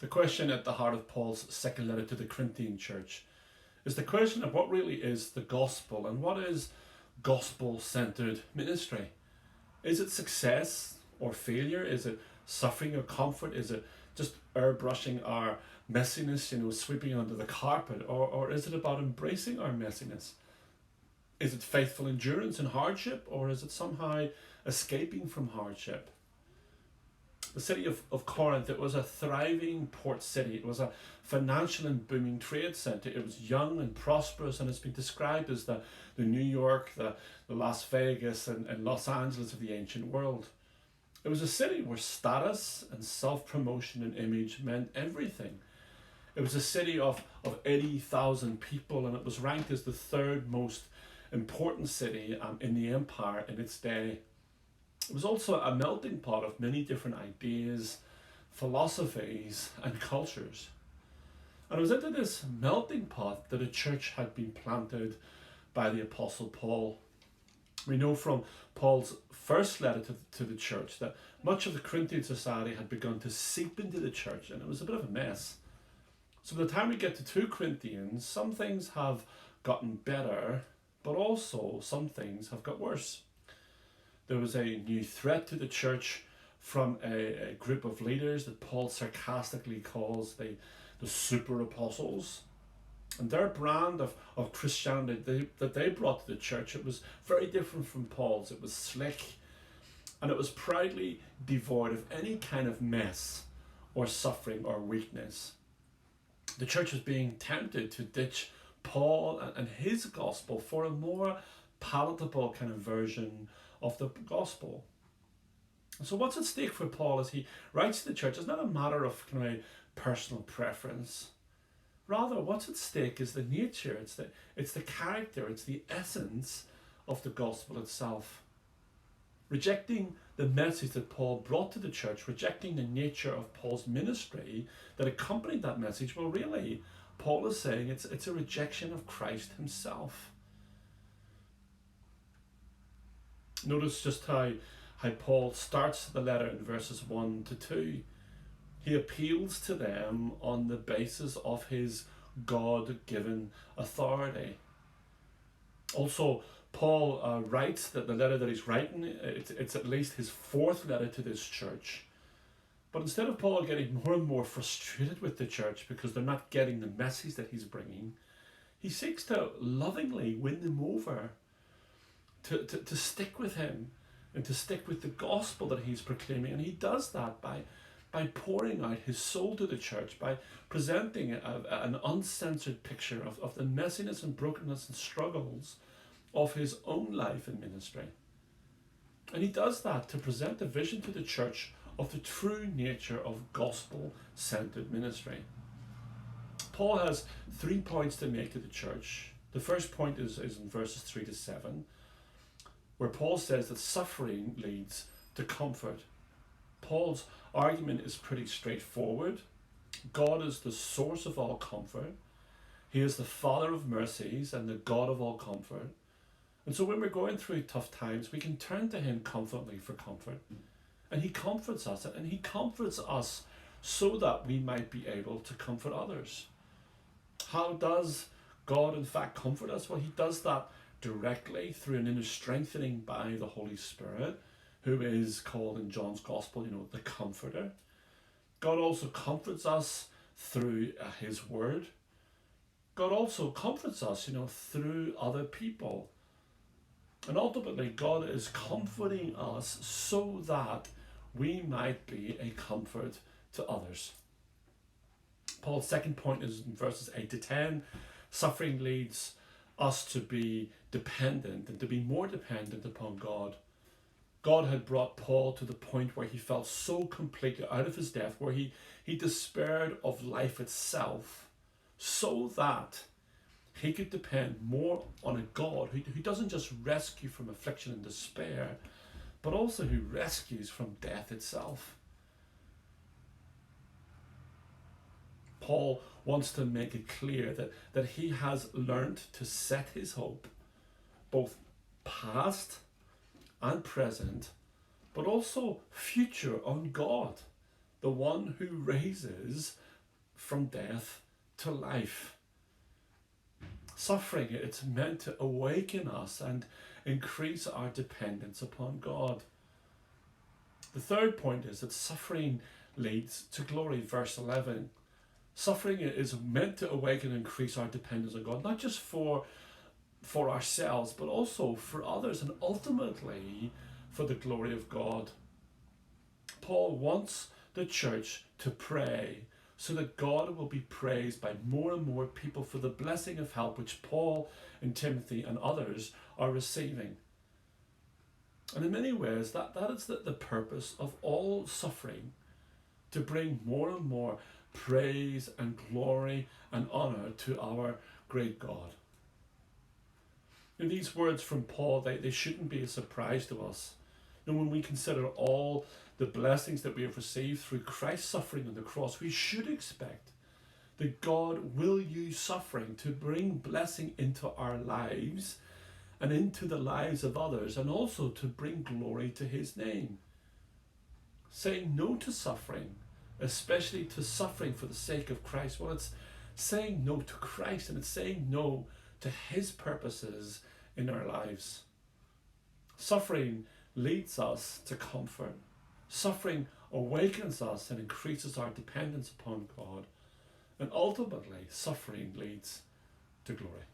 The question at the heart of Paul's second letter to the Corinthian church is the question of what really is the gospel and what is gospel-centered ministry. Is it success or failure? Is it suffering or comfort? Is it just airbrushing our messiness, sweeping under the carpet? Or is it about embracing our messiness? Is it faithful endurance in hardship, or is it somehow escaping from hardship? The city of Corinth, it was a thriving port city. It was a financial and booming trade centre. It was young and prosperous, and it's been described as the New York, the Las Vegas and Los Angeles of the ancient world. It was a city where status and self-promotion and image meant everything. It was a city of 80,000 people, and it was ranked as the third most important city in the empire in its day. It was also a melting pot of many different ideas, philosophies, and cultures. And it was into this melting pot that a church had been planted by the Apostle Paul. We know from Paul's first letter to the church that much of the Corinthian society had begun to seep into the church, and it was a bit of a mess. So by the time we get to 2 Corinthians, some things have gotten better, but also some things have got worse. There was a new threat to the church from a group of leaders that Paul sarcastically calls the super apostles. And their brand of Christianity that they brought to the church, it was very different from Paul's. It was slick, and it was proudly devoid of any kind of mess or suffering or weakness. The church was being tempted to ditch Paul and his gospel for a more palatable kind of version of the gospel. So what's at stake for Paul as he writes to the church is not a matter of kind of a personal preference. Rather, what's at stake is the nature, it's the character, it's the essence of the gospel itself. Rejecting the message that Paul brought to the church, rejecting the nature of Paul's ministry that accompanied that message, well, really, Paul is saying it's a rejection of Christ himself. Notice just how Paul starts the letter in verses 1 to 2. He appeals to them on the basis of his God-given authority. Also, Paul writes that the letter that he's writing, it's at least his 4th letter to this church. But instead of Paul getting more and more frustrated with the church because they're not getting the message that he's bringing, he seeks to lovingly win them over, to stick with him and to stick with the gospel that he's proclaiming. And he does that by pouring out his soul to the church, by presenting an uncensored picture of the messiness and brokenness and struggles of his own life and ministry. And he does that to present a vision to the church of the true nature of gospel-centered ministry. Paul has 3 points to make to the church. The first point is in verses 3 to 7, where Paul says that suffering leads to comfort. Paul's argument is pretty straightforward. God is the source of all comfort. He is the Father of mercies and the God of all comfort. And so when we're going through tough times, we can turn to him confidently for comfort. And he comforts us, and he comforts us so that we might be able to comfort others. How does God in fact comfort us? Well, he does that directly through an inner strengthening by the Holy Spirit, who is called in John's Gospel, the Comforter. God also comforts us through his word. God also comforts us, through other people. And ultimately, God is comforting us so that we might be a comfort to others. Paul's second point is in verses 8 to 10. Suffering leads us to be dependent and to be more dependent upon God. God had brought Paul to the point where he felt so completely out of his depth, where he despaired of life itself, so that he could depend more on a God who doesn't just rescue from affliction and despair, but also who rescues from death itself. Paul wants to make it clear that he has learned to set his hope, both past and present, but also future, on God, the one who raises from death to life. Suffering, it's meant to awaken us and increase our dependence upon God. The third point is that suffering leads to glory. Verse 11. Suffering is meant to awaken and increase our dependence on God, not just for ourselves, but also for others, and ultimately for the glory of God. Paul wants the church to pray so that God will be praised by more and more people for the blessing of help which Paul and Timothy and others are receiving. And in many ways, that is the purpose of all suffering, to bring more and more praise and glory and honor to our great God. And these words from Paul, they shouldn't be a surprise to us. And when we consider all the blessings that we have received through Christ's suffering on the cross, we should expect that God will use suffering to bring blessing into our lives and into the lives of others, and also to bring glory to his name. Saying no to suffering, especially to suffering for the sake of Christ, well, it's saying no to Christ, and it's saying no to his purposes in our lives. Suffering leads us to comfort. Suffering awakens us and increases our dependence upon God. And ultimately, suffering leads to glory.